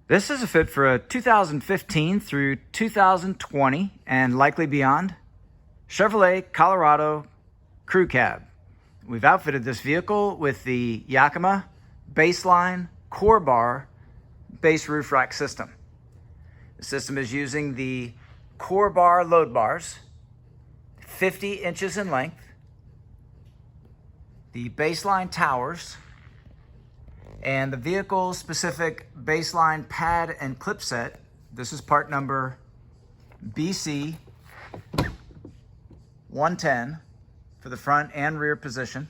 This is a fit for a 2015 through 2020 and likely beyond Chevrolet Colorado Crew Cab. We've outfitted this vehicle with the Yakima BaseLine CoreBar base roof rack system. The system is using the CoreBar load bars, 50 inches in length, the BaseLine Towers, and the vehicle-specific BaseLine pad and clip set. This is part number BC 110 for the front and rear position.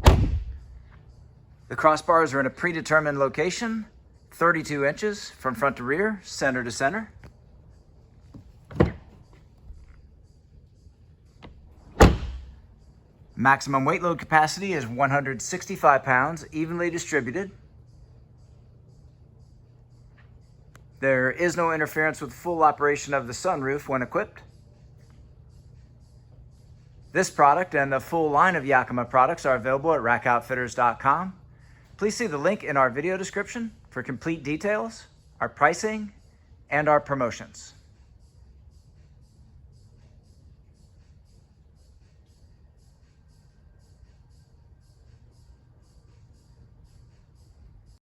The crossbars are in a predetermined location, 32 inches from front to rear, center to center. Maximum weight load capacity is 165 pounds, evenly distributed. There is no interference with full operation of the sunroof when equipped. This product and the full line of Yakima products are available at rackoutfitters.com. Please see the link in our video description for complete details, our pricing, and our promotions.